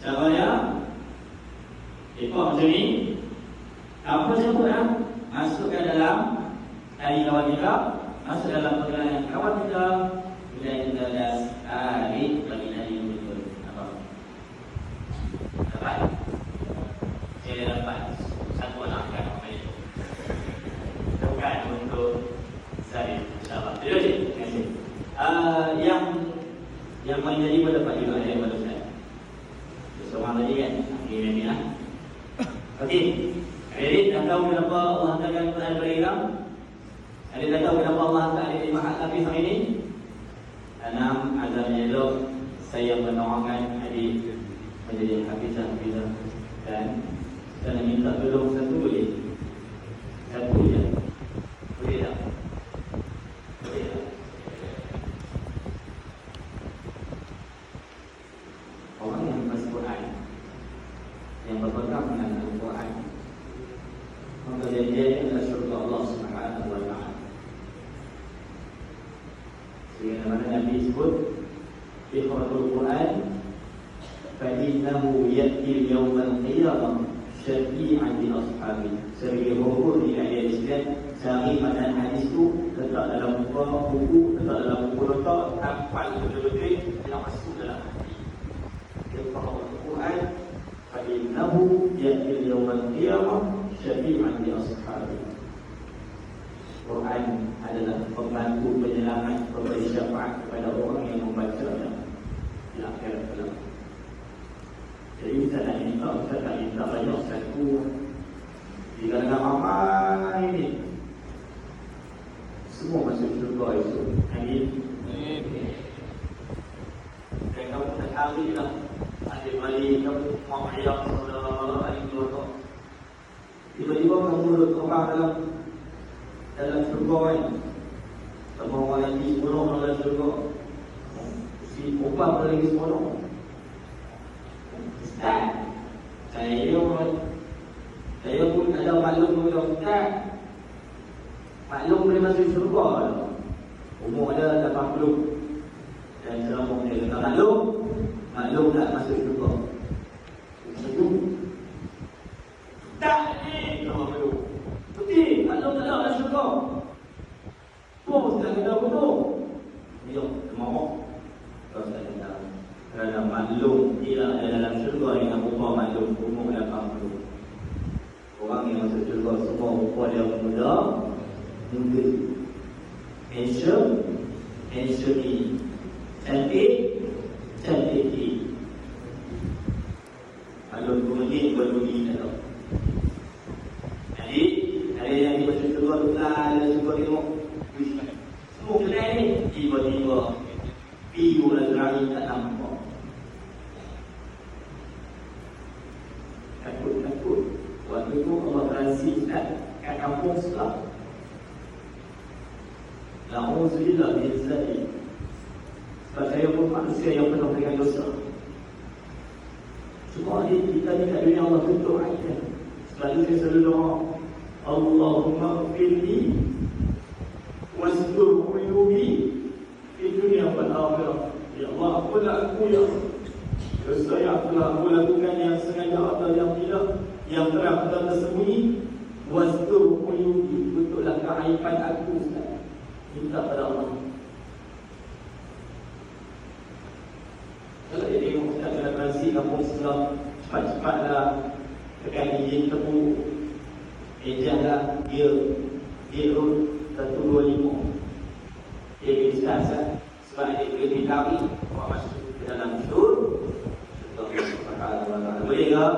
Caranya ikut macam ni. Apa sebut masukkan dalam tali kawan kita, masuk dalam pergelangan kawan kita. Bila kita dah tarik bagi tali betul. Apa? Dapat? Saya dapat satu anak kan apa itu? Bukan untuk saya. InsyaAllah. Terima kasih. Yang menjadi pendapat juga ada pada saya. Seorang tadi kan, akhirnya ni lah. Okey, adik dah tahu kenapa Allah hantarkan Quran kepada kita? Adik dah tahu kenapa Allah hantar adik mahat Hafiz hari ini? 6. Azamnya elok saya mendoakan adik menjadi Hafizah. Dan saya nak minta tolong satu boleh? Satu je. Boleh tak? Boleh tak? Orang yang baca Quran, yang berpegang dengan Al-Quran, maka dia adalah syurga Allah Subhanahu wa ta'ala. Sehingga mana Nabi sebut Iqra'ul Quran Fa'innahu ya'ti yawmal qiyamah syafi'an li ashabi. Sebagai hukum di ayat Islam, sehari macam hadis tu letak dalam buku, letak dalam buku letak, hafal betul-betul, yang masuk dalam hati. Iqra'ul Quran Fa'innahu ya'ti yawmal qiyamah syafi'an li ashabi. Quran adalah pembantu penyelamat, pemberi syafaat kepada orang yang membacanya di akhirat kelak. Jadi kita nak minta banyak satu di kalangan ramai ini semua masuk syurga itu. Amin. Dan kamu tak cari lah adik-adik kamu mak ayah saudara adik keluarga. Tiba-tiba kamu duduk orang dalam syurga kan. Sama orang lagi seronok dalam syurga. Si ubah lagi seronok. Ustaz, saya pun ada maklum dengan Ustaz. Maklum boleh masuk syurga lah. Umur ada 80. Dan ceramah dia kata maklum tak masuk syurga. Satu tak ni kalau maklum. Putih, maklum tak ada syurga. Ustaz kata betul. Ya, kemarah. Kalau Ustaz kata kerana maklum tidak ada dalam syurga dengan rupa maklum umur 80. Orang yang masuk syurga semua rupa dia muda, handsome, cantik. Maklum kemudian berduri tak tahu. Jadi ada yang masuk syurga tu lah, ada syurga tengok semua kedai ni tiba-tiba piu dan langit tak nampak. Takut. Waktu itu Allah transitkan kat kampung sebelah. Na'udzubillah bi'izzati. Sebab saya pun manusia yang penuh dengan dosa. Cuma kita ni kat dunia Allah tutup ayat. Sebab itu saya selalu doa, Allahumma gfirli wastur uyubi di dunia wal akhirah. Ya Allah, apalah aku ya dosa yang telah aku lakukan yang sengaja atau yang tidak, yang terang atau tersembunyi. Wastur uyubi, tutuplah keaiban aku. Minta pada Allah. Kalau dia tengok Ustaz kena transit kampung sebelah, cepat-cepatlah tekan izin tepuk ejahlah dia road 125 dia bisa sebab dia boleh ditarik buat masuk ke dalam syurga. Boleh tak?